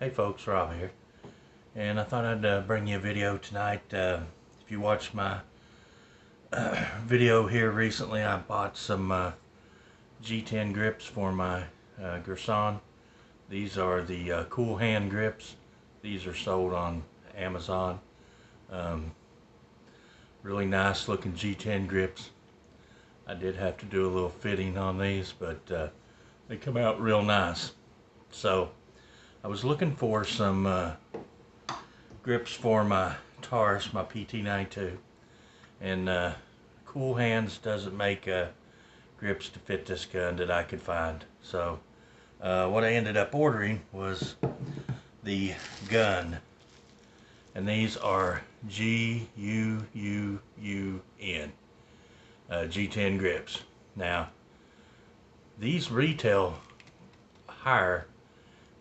Hey folks, Rob here, and I thought I'd bring you a video tonight. If you watched my video here recently, I bought some G10 grips for my Guuun. These are the cool hand grips. These are sold on Amazon. Um, really nice looking G10 grips. I did have to do a little fitting on these, but they come out real nice. So I was looking for some grips for my Taurus, my PT92, and Cool Hands doesn't make grips to fit this gun that I could find. So what I ended up ordering was the gun, and these are Guuun G10 grips. Now these retail higher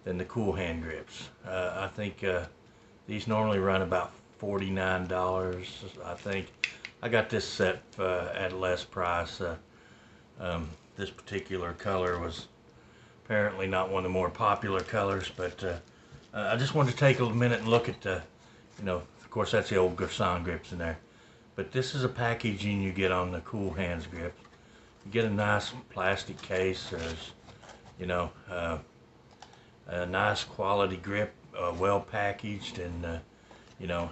than the Cool Hand grips. I think these normally run about $49. I think I got this set at a less price. This particular color was apparently not one of the more popular colors, but I just wanted to take a minute and look at the, of course that's the old Guuun grips in there, but this is a packaging you get on the Cool Hands grips. You get a nice plastic case. There's, a nice quality grip, well packaged, and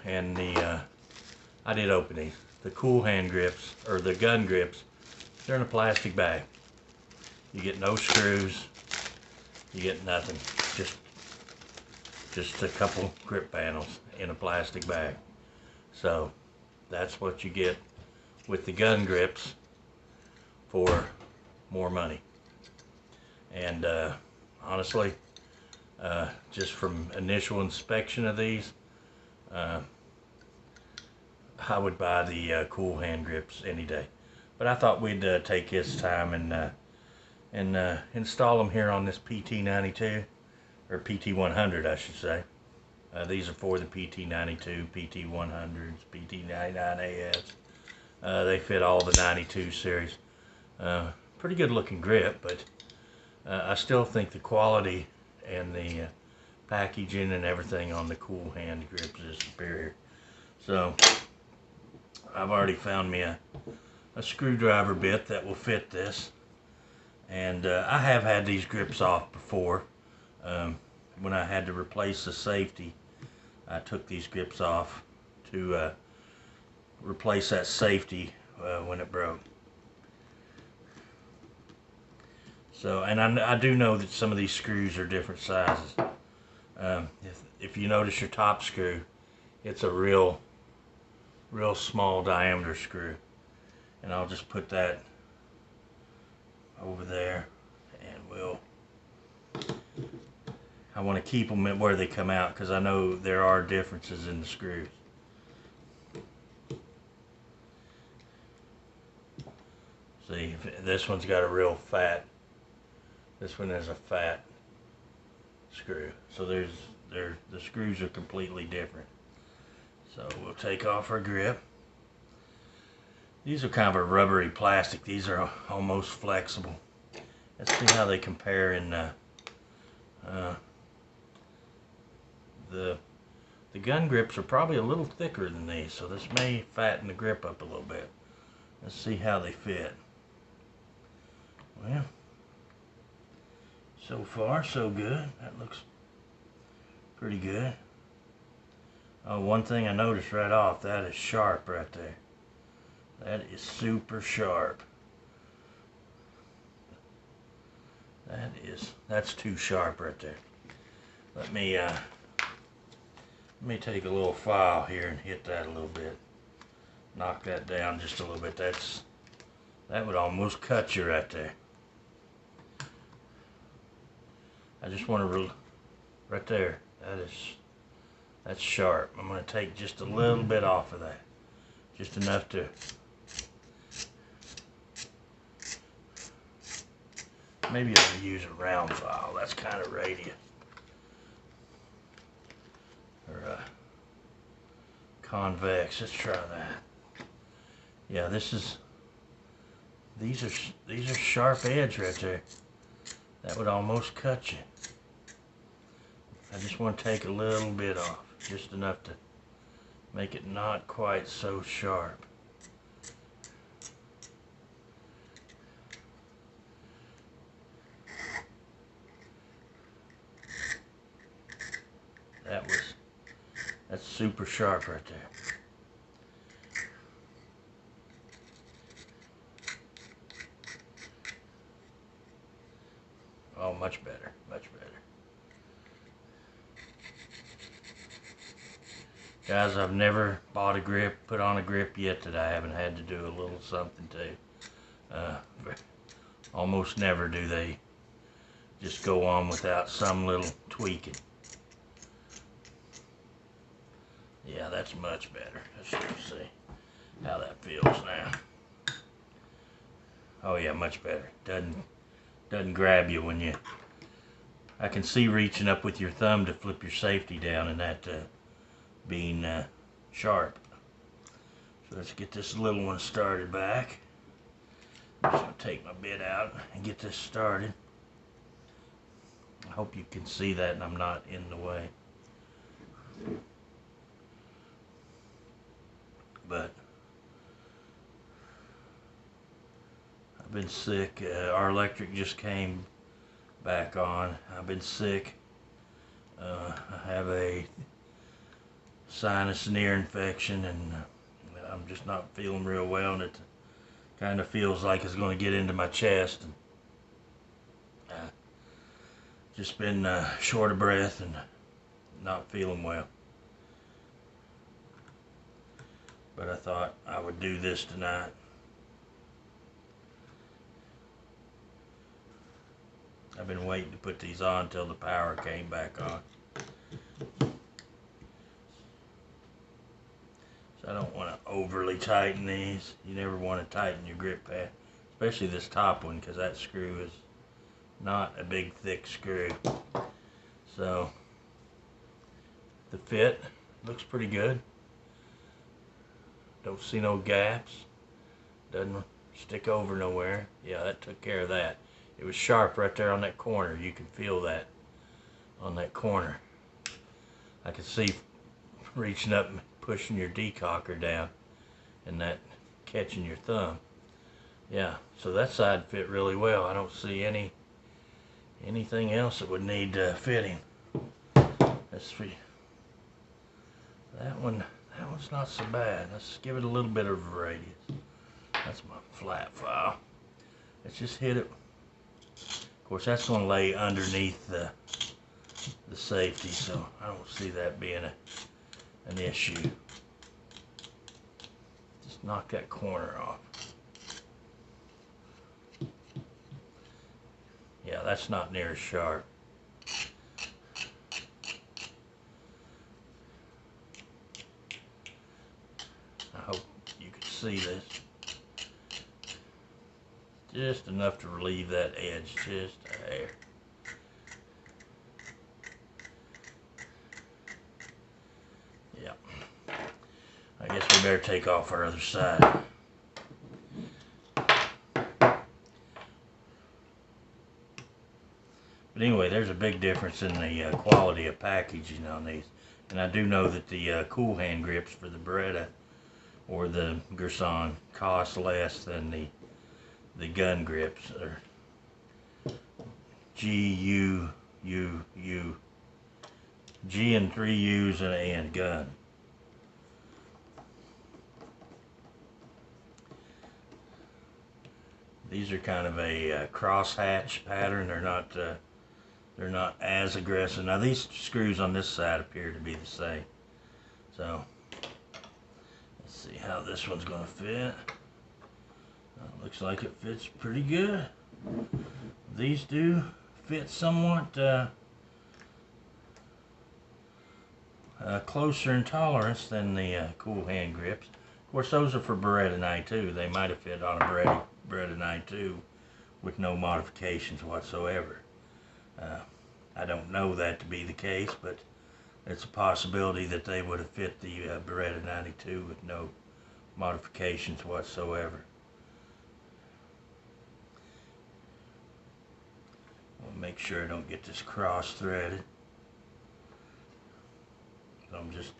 and I did open these. The Cool Hand grips, or the gun grips, they're in a plastic bag. You get no screws, you get nothing, just a couple grip panels in a plastic bag. So that's what you get with the gun grips for more money. And honestly, just from initial inspection of these, I would buy the Cool Hand grips any day. But I thought we'd take this time and install them here on this PT92, or PT100 I should say. These are for the PT92, PT100s, PT99AS. They fit all the 92 series. Pretty good looking grip, but I still think the quality and the packaging and everything on the Cool Hand grips is superior. So I've already found me a screwdriver bit that will fit this, and I have had these grips off before. When I had to replace the safety, I took these grips off to replace that safety when it broke. So, and I do know that some of these screws are different sizes. If you notice your top screw, it's a real small diameter screw, and I'll just put that over there, and I want to keep them at where they come out, because I know there are differences in the screws. See, this one's got a real fat, this one has a fat screw, so the screws are completely different. So we'll take off our grip. These are kind of a rubbery plastic. These are almost flexible. Let's see how they compare in the gun grips are probably a little thicker than these, so this may fatten the grip up a little bit. Let's see how they fit. Well, so far so good. That looks pretty good. Oh, one thing I noticed right off, that is sharp right there. That is super sharp. That's too sharp right there. Let me take a little file here and hit that a little bit. Knock that down just a little bit. That would almost cut you right there. I just want to right there. That's sharp. I'm going to take just a little bit off of that. Just enough to maybe I'll use a round file. That's kind of radius. Or convex. Let's try that. Yeah, these are sharp edge right there. That would almost cut you. I just want to take a little bit off, just enough to make it not quite so sharp. That's super sharp right there. Oh, much better, much better. Guys, I've never bought a grip, put on a grip yet that I haven't had to do a little something to. Almost never do they just go on without some little tweaking. Yeah, that's much better. Let's see how that feels now. Oh yeah, much better. Doesn't grab you when you. I can see reaching up with your thumb to flip your safety down and that being sharp. So let's get this little one started back. I'm just gonna take my bit out and get this started. I hope you can see that and I'm not in the way. But I've been sick. Our electric just came back on. I've been sick. I have a sinus and ear infection, and I'm just not feeling real well, and it kind of feels like it's going to get into my chest. And just been short of breath and not feeling well. But I thought I would do this tonight. I've been waiting to put these on until the power came back on. So I don't want to overly tighten these. You never want to tighten your grip pad, especially this top one, because that screw is not a big thick screw. So the fit looks pretty good. Don't see no gaps. Doesn't stick over nowhere. Yeah, that took care of that. It was sharp right there on that corner. You can feel that on that corner. I can see reaching up and pushing your decocker down and that catching your thumb. Yeah, so that side fit really well. I don't see anything else that would need fitting. Let's see. That one's not so bad. Let's give it a little bit of radius. That's my flat file. Let's just hit it. Of course, that's going to lay underneath the safety, so I don't see that being an issue. Just knock that corner off. Yeah, that's not near as sharp. I hope you can see this. Just enough to relieve that edge, just a hair. Yep. I guess we better take off our other side. But anyway, there's a big difference in the quality of packaging on these. And I do know that the cool hand grips for the Beretta or the Guuun cost less than the gun grips, or G and 3 U's and gun. These are kind of a crosshatch pattern. They're not as aggressive. Now these screws on this side appear to be the same. So let's see how this one's going to fit. Looks like it fits pretty good. These do fit somewhat closer in tolerance than the cool hand grips. Of course, those are for Beretta 92. They might have fit on a Beretta 92 with no modifications whatsoever. I don't know that to be the case, but it's a possibility that they would have fit the Beretta 92 with no modifications whatsoever. We'll make sure I don't get this cross-threaded. I'm just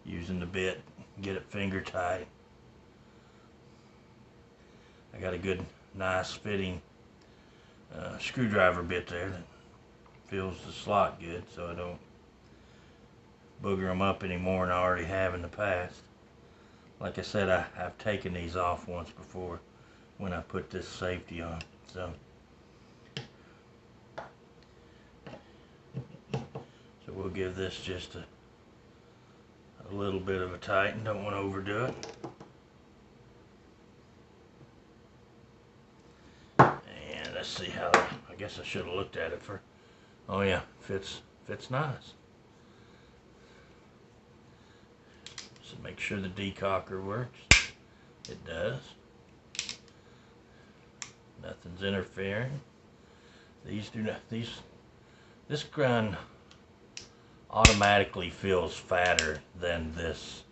using the bit, get it finger tight. I got a good, nice fitting screwdriver bit there that fills the slot good, so I don't booger them up anymore than I already have in the past. Like I said, I've taken these off once before when I put this safety on. So we'll give this just a little bit of a tighten. Don't want to overdo it. And let's see how, I guess I should have looked at it for, oh yeah, fits nice. So make sure the decocker works. It does. Nothing's interfering. These do not, this gun automatically feels fatter than this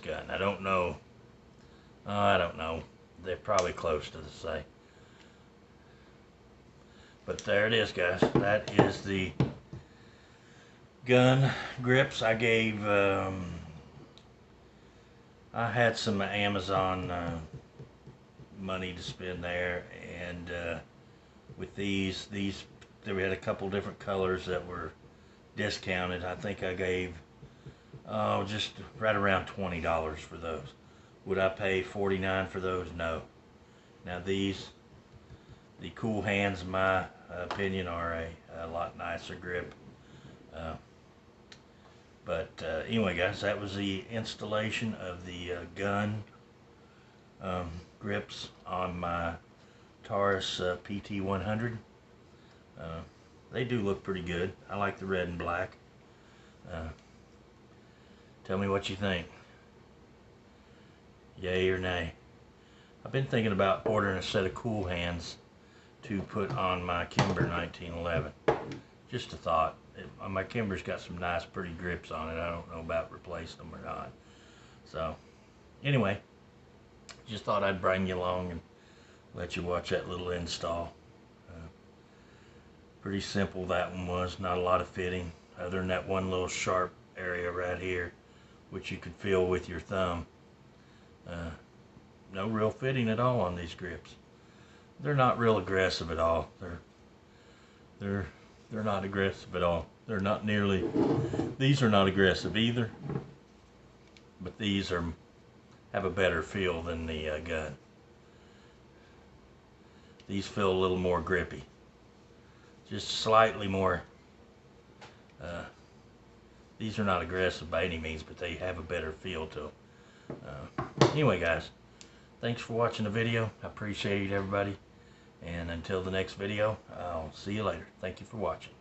gun. I don't know. They're probably close to the same. But there it is, guys. That is the gun grips. I gave, I had some Amazon money to spend there, and with these we had a couple different colors that were discounted. I think I gave just right around $20 for those. Would I pay $49 for those? No. Now these, the Cool Hands, in my opinion, are a lot nicer grip. But anyway, guys, that was the installation of the gun grips on my Taurus PT100. They do look pretty good. I like the red and black. Tell me what you think. Yay or nay? I've been thinking about ordering a set of Cool Hands to put on my Kimber 1911. Just a thought. My Kimber's got some nice pretty grips on it. I don't know about replacing them or not. So anyway, just thought I'd bring you along and let you watch that little install. Pretty simple that one was. Not a lot of fitting other than that one little sharp area right here, which you could feel with your thumb. No real fitting at all on these grips. They're not real aggressive at all. They're not aggressive at all. They're not nearly. These are not aggressive either, but these have a better feel than the gun. These feel a little more grippy, just slightly more. These are not aggressive by any means, but they have a better feel to them. Anyway, guys, thanks for watching the video. I appreciate it, everybody. And until the next video, I'll see you later. Thank you for watching.